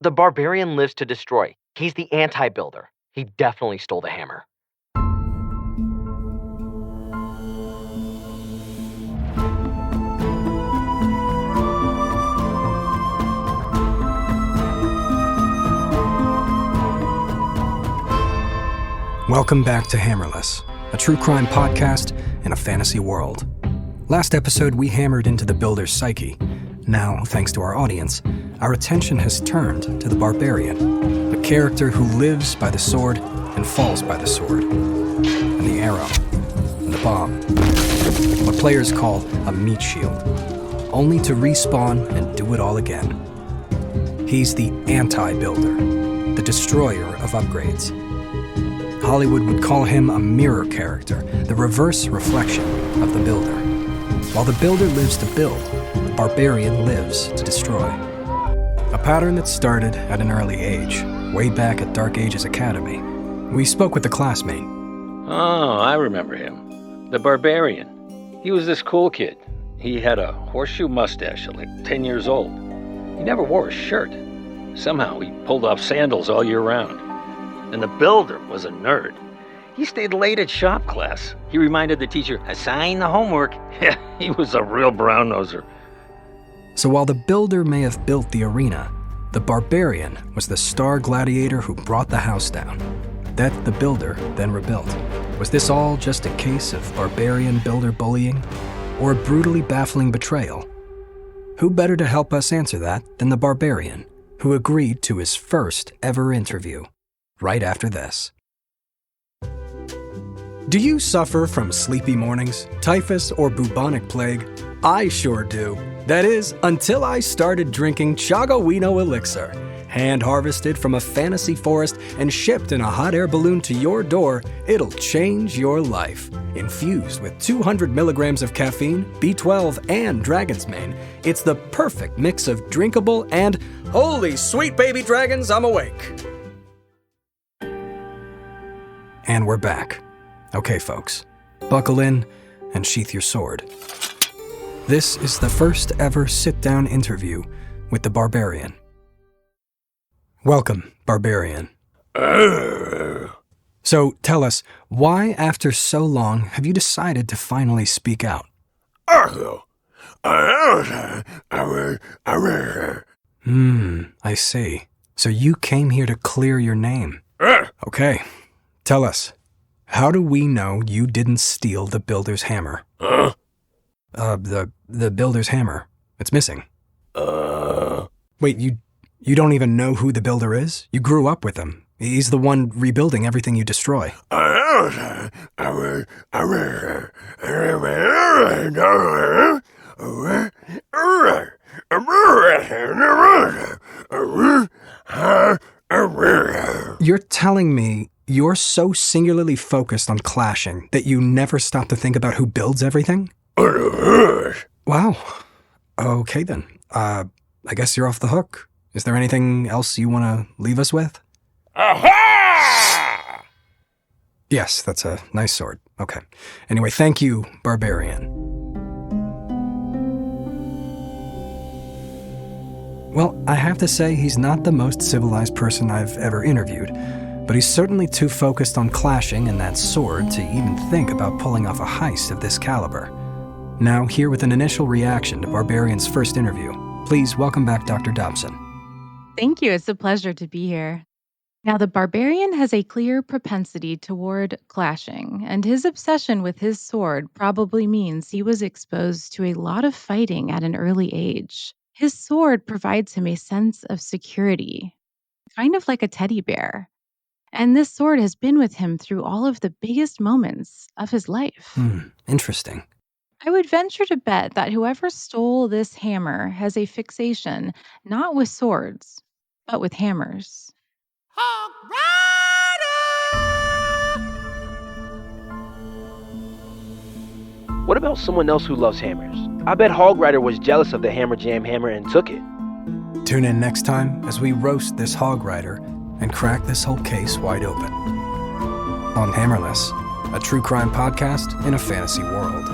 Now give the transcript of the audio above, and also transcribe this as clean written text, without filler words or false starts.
The Barbarian lives to destroy. He's the anti-builder. He definitely stole the hammer. Welcome back to Hammerless, a true crime podcast in a fantasy world. Last episode, we hammered into the builder's psyche. Now, thanks to our audience, our attention has turned to the Barbarian, a character who lives by the sword and falls by the sword, and the arrow, and the bomb, what players call a meat shield, only to respawn and do it all again. He's the anti-builder, the destroyer of upgrades. Hollywood would call him a mirror character, the reverse reflection of the builder. While the builder lives to build, the barbarian lives to destroy. A pattern that started at an early age, way back at Dark Ages Academy. We spoke with a classmate. Oh, I remember him. The Barbarian. He was this cool kid. He had a horseshoe mustache at like 10 years old. He never wore a shirt. Somehow he pulled off sandals all year round. And the builder was a nerd. He stayed late at shop class. He reminded the teacher, assign the homework. Yeah, he was a real brown-noser. So while the builder may have built the arena, the barbarian was the star gladiator who brought the house down. That the builder then rebuilt. Was this all just a case of barbarian-builder bullying? Or a brutally baffling betrayal? Who better to help us answer that than the barbarian, who agreed to his first ever interview? Right after this. Do you suffer from sleepy mornings, typhus, or bubonic plague? I sure do. That is, until I started drinking Chagawino Elixir, hand-harvested from a fantasy forest and shipped in a hot air balloon to your door, it'll change your life. Infused with 200 milligrams of caffeine, B12, and dragon's mane, it's the perfect mix of drinkable and, holy sweet baby dragons, I'm awake! And we're back. Okay, folks, buckle in and sheath your sword. This is the first ever sit-down interview with the Barbarian. Welcome, Barbarian. So tell us, why after so long have you decided to finally speak out? I see. So you came here to clear your name. Okay. Tell us, how do we know you didn't steal the builder's hammer? The builder's hammer. It's missing. Wait, you don't even know who the builder is? You grew up with him. He's the one rebuilding everything you destroy. You're telling me you're so singularly focused on clashing that you never stop to think about who builds everything? Wow. Okay then. I guess you're off the hook. Is there anything else you want to leave us with? Aha! Yes, that's a nice sword. Okay. Anyway, thank you, Barbarian. Well, I have to say he's not the most civilized person I've ever interviewed, but he's certainly too focused on clashing and that sword to even think about pulling off a heist of this caliber. Now, here with an initial reaction to Barbarian's first interview, please welcome back Dr. Dobson. Thank you. It's a pleasure to be here. Now, the Barbarian has a clear propensity toward clashing, and his obsession with his sword probably means he was exposed to a lot of fighting at an early age. His sword provides him a sense of security, kind of like a teddy bear. And this sword has been with him through all of the biggest moments of his life. Interesting. I would venture to bet that whoever stole this hammer has a fixation not with swords, but with hammers. Hog Rider! What about someone else who loves hammers? I bet Hog Rider was jealous of the Hammer Jam hammer and took it. Tune in next time as we roast this Hog Rider and crack this whole case wide open. On Hammerless, a true crime podcast in a fantasy world.